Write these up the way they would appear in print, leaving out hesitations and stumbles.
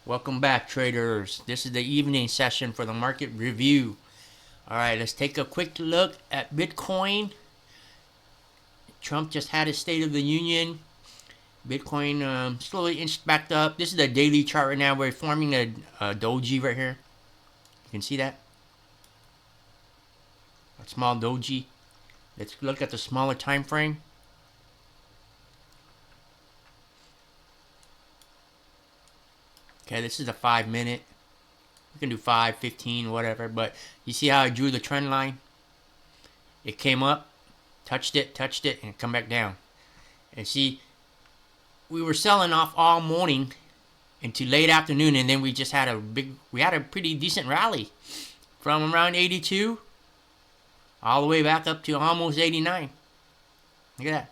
Welcome back, traders. This is the evening session for the market review. All right, let's take a quick look at Bitcoin. Trump just had his State of the Union. Bitcoin slowly inched back up. This is the daily chart right now. We're forming a doji right here. You can see that? A small doji. Let's look at the smaller time frame. Okay, this is a 5 minute. We can do 5, 15, whatever. But you see how I drew the trend line? It came up, touched it, and come back down. And see, we were selling off all morning into late afternoon, and then we just had a pretty decent rally from around 82 all the way back up to almost 89. Look at that.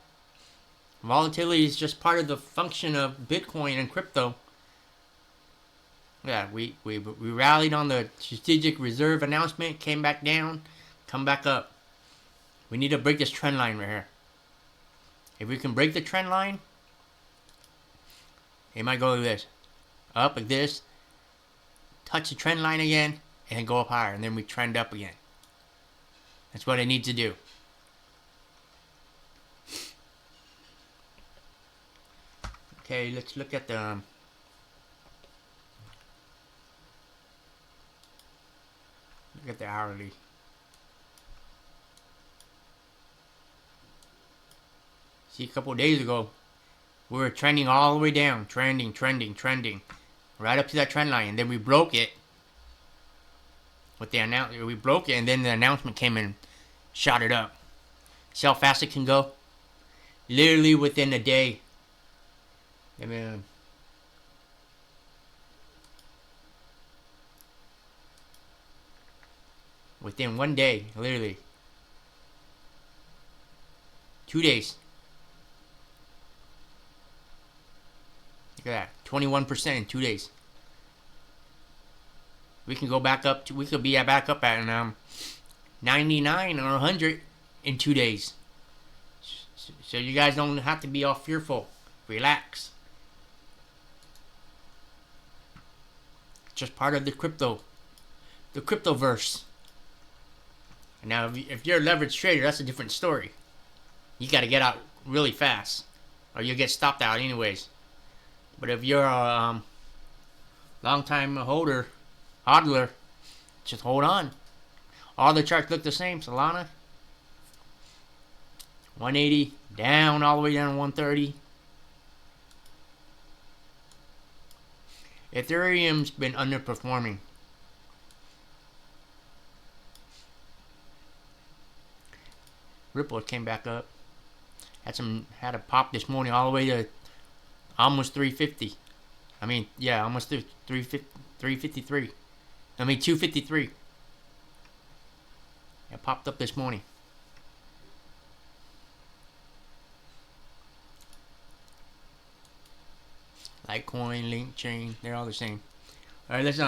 Volatility is just part of the function of Bitcoin and crypto. Yeah, we rallied on the strategic reserve announcement, came back down, come back up. We need to break this trend line right here. If we can break the trend line, it might go like this. Up like this, touch the trend line again, and then go up higher, and then we trend up again. That's what I need to do. Okay, let's look at the hourly. See, a couple of days ago, we were trending all the way down, trending, right up to that trend line, and then we broke it. We broke it, and then the announcement came and shot it up. See how fast it can go? Literally within a day. I mean, within 1 day, literally. 2 days. Look at that. 21% in 2 days. We can go back up to, we could be back up at 99 or 100 in 2 days. So you guys don't have to be all fearful. Relax. It's just part of the cryptoverse. Now, if you're a leverage trader, that's a different story. You got to get out really fast, or you'll get stopped out anyways. But if you're a long-time holder, HODLer, just hold on. All the charts look the same. Solana, 180, down all the way down to 130. Ethereum's been underperforming. Ripple came back up. Had a pop this morning all the way to almost 350. I mean, yeah, almost 353. I mean, 253. It popped up this morning. Litecoin, Link Chain, they're all the same. All right, let's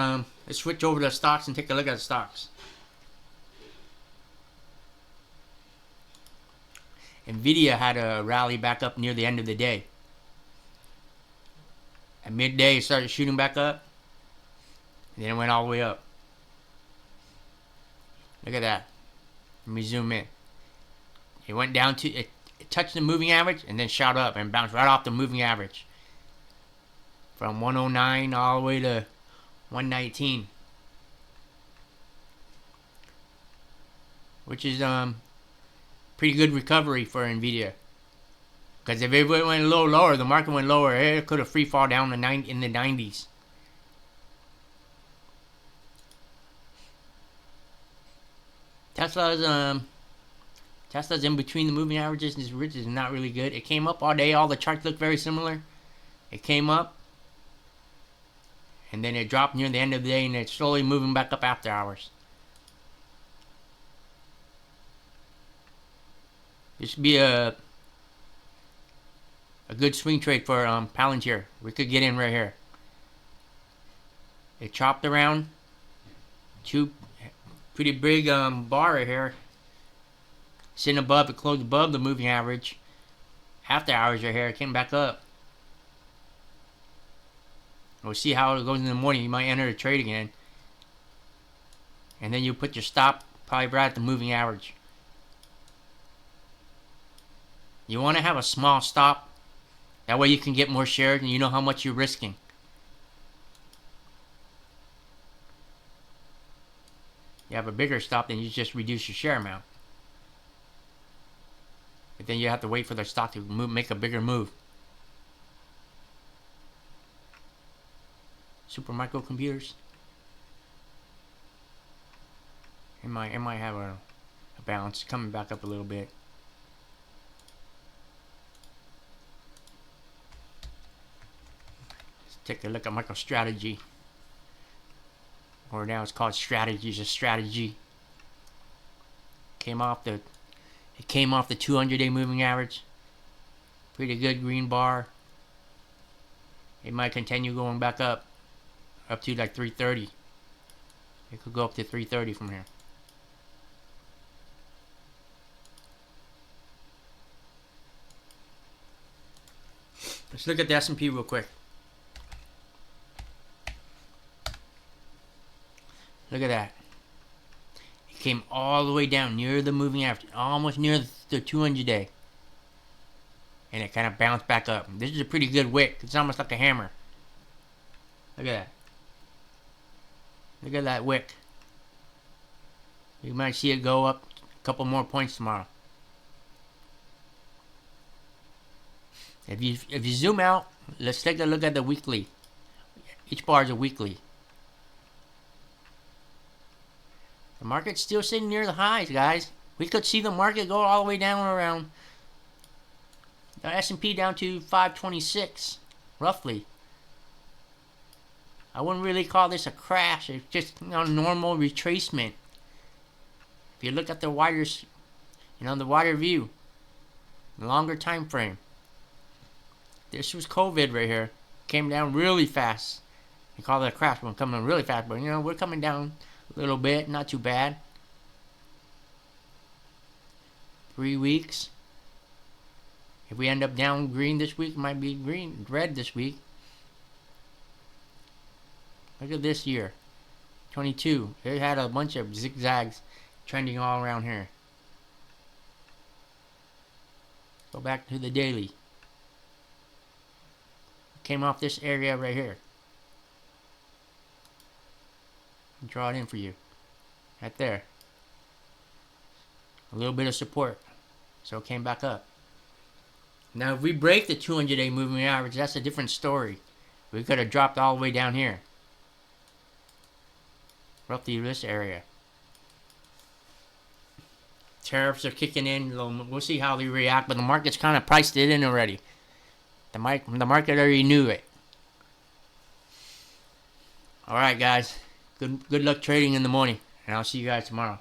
switch over to stocks and take a look at the stocks. Nvidia had a rally back up near the end of the day. At midday, it started shooting back up, and then it went all the way up. Look at that. Let me zoom in. It went down to, it touched the moving average, and then shot up and bounced right off the moving average. From 109 all the way to 119. Which is pretty good recovery for Nvidia. Because if it went a little lower, the market went lower, it could have free fall down in the 90s. Tesla's in between the moving averages, which is not really good. It came up all day. All the charts look very similar. It came up, and then it dropped near the end of the day, and it's slowly moving back up after hours. This would be a good swing trade for Palantir. We could get in right here. It chopped around two pretty big bar right here, sitting above. It closed above the moving average. After hours right here, it came back up. We'll see how it goes in the morning. You might enter the trade again. And then you put your stop probably right at the moving average. You want to have a small stop. That way you can get more shares and you know how much you're risking. You have a bigger stop, then you just reduce your share amount. But then you have to wait for the stock to make a bigger move. Super microcomputers. It might have a bounce, coming back up a little bit. Let's take a look at MicroStrategy. Or now it's called Strategies, a strategy. It came off the 200-day moving average. Pretty good green bar. It might continue going back up to like 330. It could go up to 330 from here. Let's look at the S&P real quick. Look at that. It came all the way down near the moving average, almost near the 200-day. And it kind of bounced back up. This is a pretty good wick. It's almost like a hammer. Look at that. Look at that wick. You might see it go up a couple more points tomorrow. If you zoom out, let's take a look at the weekly. Each bar is a weekly. The market's still sitting near the highs, guys. We could see the market go all the way down around the S&P down to 526, roughly. I wouldn't really call this a crash. It's just normal retracement. If you look at the wider, the wider view, the longer time frame. This was COVID right here. Came down really fast. You call it a crash when coming really fast, but we're coming down a little bit, not too bad. 3 weeks. If we end up down green this week, it might be red this week. Look at this year, 22. It had a bunch of zigzags trending all around here. Go back to the daily. Came off this area right here. Draw it in for you. Right there. A little bit of support. So it came back up. Now if we break the 200-day moving average, that's a different story. We could have dropped all the way down here. Roughly this area. Tariffs are kicking in. We'll see how they react, but the market's kind of priced it in already. The market already knew it. Alright guys. Good luck trading in the morning. And I'll see you guys tomorrow.